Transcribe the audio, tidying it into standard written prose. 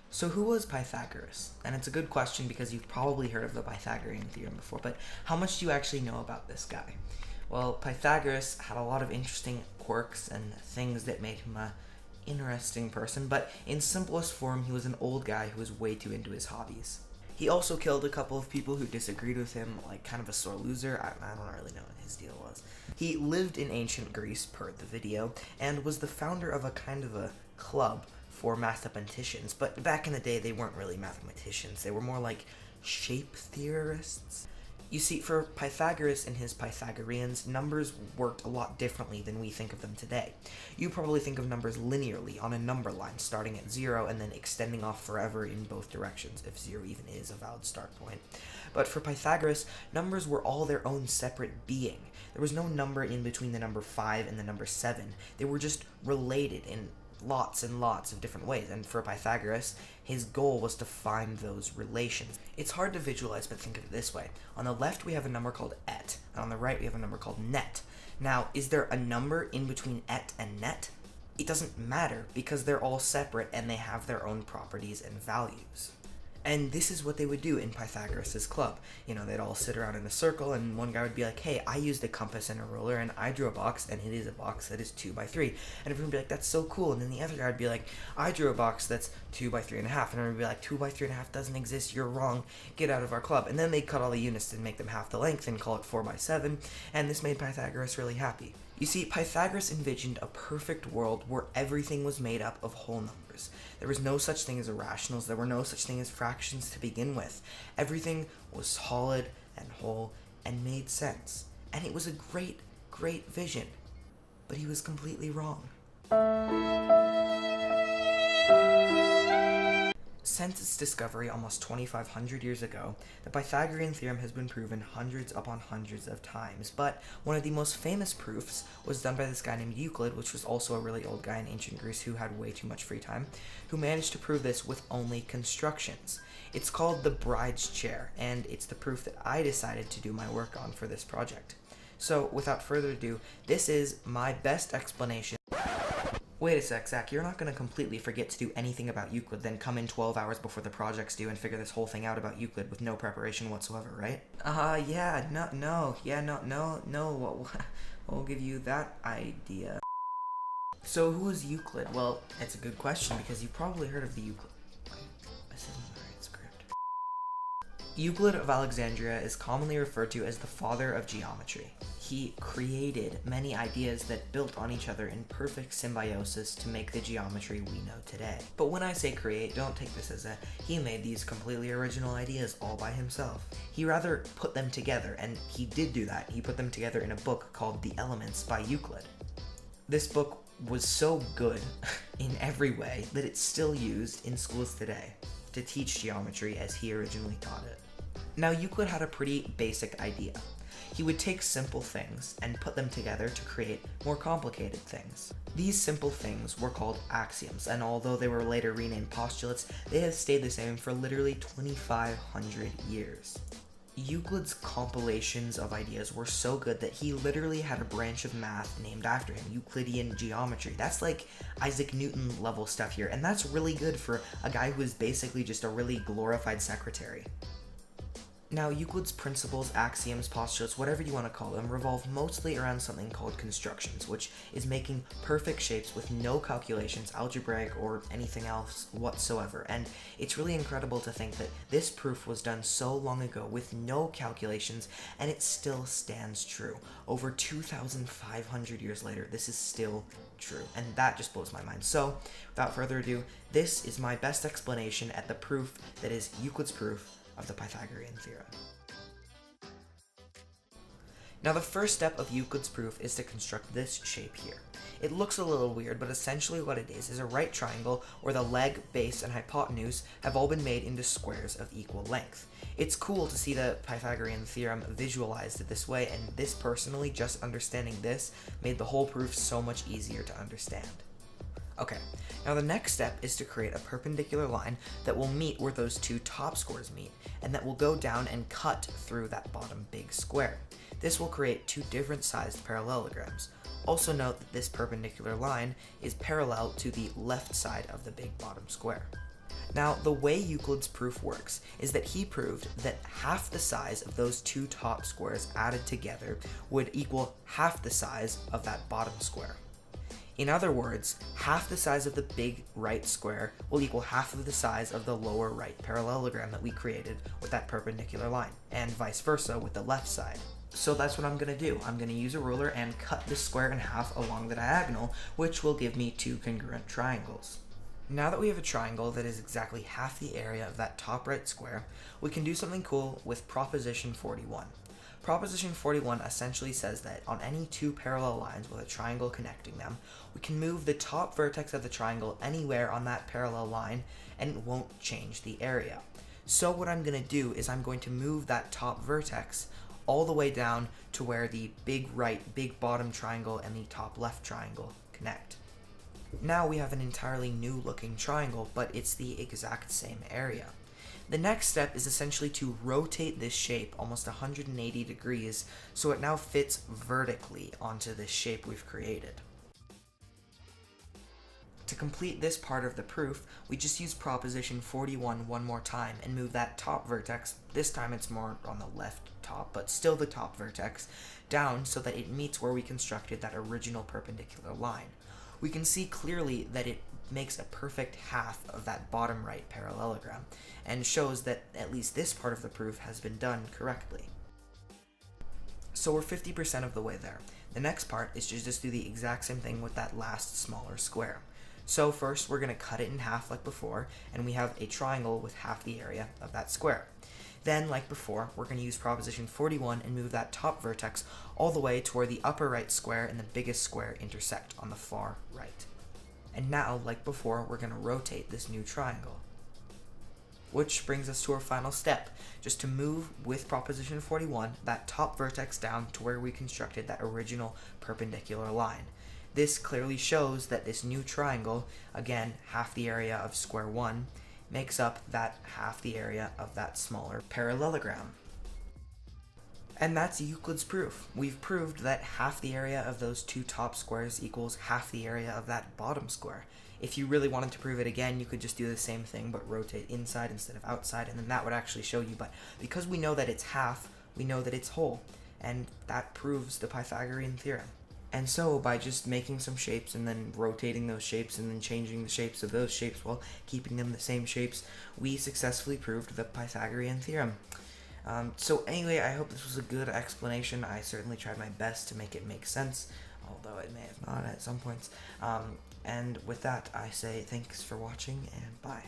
So who was Pythagoras? And it's a good question because you've probably heard of the Pythagorean theorem before, but how much do you actually know about this guy? Well, Pythagoras had a lot of interesting quirks and things that made him a interesting person, but in simplest form, he was an old guy who was way too into his hobbies. He also killed a couple of people who disagreed with him, like kind of a sore loser. I don't really know what his deal was. He lived in ancient Greece, per the video, and was the founder of a kind of a club for mathematicians, but back in the day they weren't really mathematicians, they were more like shape theorists. You see, for Pythagoras and his Pythagoreans, numbers worked a lot differently than we think of them today. You probably think of numbers linearly on a number line, starting at 0 and then extending off forever in both directions, if 0 even is a valid start point. But for Pythagoras, numbers were all their own separate being. There was no number in between the number 5 and the number 7. They were just related in lots and lots of different ways, and for Pythagoras, his goal was to find those relations. It's hard to visualize, but think of it this way. On the left, we have a number called et, and on the right, we have a number called net. Now, is there a number in between et and net? It doesn't matter, because they're all separate and they have their own properties and values. And this is what they would do in Pythagoras' club. You know, they'd all sit around in a circle, and one guy would be like, hey, I used a compass and a ruler, and I drew a box, and it is a box that is 2 by 3. And everyone would be like, that's so cool. And then the other guy would be like, I drew a box that's 2 by 3.5. And everyone would be like, 2 by 3.5 doesn't exist, you're wrong, get out of our club. And then they'd cut all the units and make them half the length and call it 4 by 7, and this made Pythagoras really happy. You see, Pythagoras envisioned a perfect world where everything was made up of whole numbers. There was no such thing as irrationals, there were no such thing as fractions to begin with. Everything was solid and whole and made sense. And it was a great, great vision. But he was completely wrong. Since its discovery almost 2,500 years ago, the Pythagorean theorem has been proven hundreds upon hundreds of times, but one of the most famous proofs was done by this guy named Euclid, which was also a really old guy in ancient Greece who had way too much free time, who managed to prove this with only constructions. It's called the bride's chair, and it's the proof that I decided to do my work on for this project. So, without further ado, this is my best explanation. Wait a sec, Zach, you're not going to completely forget to do anything about Euclid, then come in 12 hours before the project's due and figure this whole thing out about Euclid with no preparation whatsoever, right? We'll give you that idea. So who was Euclid? Well, it's a good question because you've probably heard of the Euclid. This isn't the right script. Euclid of Alexandria is commonly referred to as the father of geometry. He created many ideas that built on each other in perfect symbiosis to make the geometry we know today. But when I say create, don't take this as he made these completely original ideas all by himself. He rather put them together, and he did do that. He put them together in a book called The Elements by Euclid. This book was so good in every way that it's still used in schools today to teach geometry as he originally taught it. Now, Euclid had a pretty basic idea. He would take simple things and put them together to create more complicated things. These simple things were called axioms, and although they were later renamed postulates, they have stayed the same for literally 2,500 years. Euclid's compilations of ideas were so good that he literally had a branch of math named after him, Euclidean geometry. That's like Isaac Newton level stuff here, and that's really good for a guy who is basically just a really glorified secretary. Now, Euclid's principles, axioms, postulates, whatever you want to call them, revolve mostly around something called constructions, which is making perfect shapes with no calculations, algebraic, or anything else whatsoever. And it's really incredible to think that this proof was done so long ago with no calculations, and it still stands true. Over 2,500 years later, this is still true, and that just blows my mind. So, without further ado, this is my best explanation at the proof that is Euclid's proof of the Pythagorean theorem. Now, the first step of Euclid's proof is to construct this shape here. It looks a little weird, but essentially what it is a right triangle where the leg, base, and hypotenuse have all been made into squares of equal length. It's cool to see the Pythagorean theorem visualized this way, and this personally, just understanding this, made the whole proof so much easier to understand. Okay, now the next step is to create a perpendicular line that will meet where those two top squares meet, and that will go down and cut through that bottom big square. This will create two different sized parallelograms. Also note that this perpendicular line is parallel to the left side of the big bottom square. Now, the way Euclid's proof works is that he proved that half the size of those two top squares added together would equal half the size of that bottom square. In other words, half the size of the big right square will equal half of the size of the lower right parallelogram that we created with that perpendicular line, and vice versa with the left side. So that's what I'm going to do. I'm going to use a ruler and cut this square in half along the diagonal, which will give me two congruent triangles. Now that we have a triangle that is exactly half the area of that top right square, we can do something cool with Proposition 41. Proposition 41 essentially says that on any two parallel lines with a triangle connecting them, we can move the top vertex of the triangle anywhere on that parallel line and it won't change the area. So what I'm going to do is I'm going to move that top vertex all the way down to where the big right, big bottom triangle and the top left triangle connect. Now we have an entirely new looking triangle, but it's the exact same area. The next step is essentially to rotate this shape almost 180 degrees so it now fits vertically onto this shape we've created. To complete this part of the proof, we just use Proposition 41 one more time and move that top vertex, this time it's more on the left top, but still the top vertex, down so that it meets where we constructed that original perpendicular line. We can see clearly that it makes a perfect half of that bottom right parallelogram, and shows that at least this part of the proof has been done correctly. So we're 50% of the way there. The next part is to just do the exact same thing with that last smaller square. So first we're going to cut it in half like before, and we have a triangle with half the area of that square. Then, like before, we're going to use Proposition 41 and move that top vertex all the way to where the upper right square and the biggest square intersect on the far right. And now, like before, we're going to rotate this new triangle. Which brings us to our final step, just to move with Proposition 41 that top vertex down to where we constructed that original perpendicular line. This clearly shows that this new triangle, again, half the area of square 1, makes up that half the area of that smaller parallelogram. And that's Euclid's proof. We've proved that half the area of those two top squares equals half the area of that bottom square. If you really wanted to prove it again, you could just do the same thing but rotate inside instead of outside, and then that would actually show you. But because we know that it's half, we know that it's whole, and that proves the Pythagorean theorem. And so, by just making some shapes and then rotating those shapes and then changing the shapes of those shapes while keeping them the same shapes, we successfully proved the Pythagorean theorem. So anyway, I hope this was a good explanation. I certainly tried my best to make it make sense, although it may have not at some points. And with that, I say thanks for watching, and bye.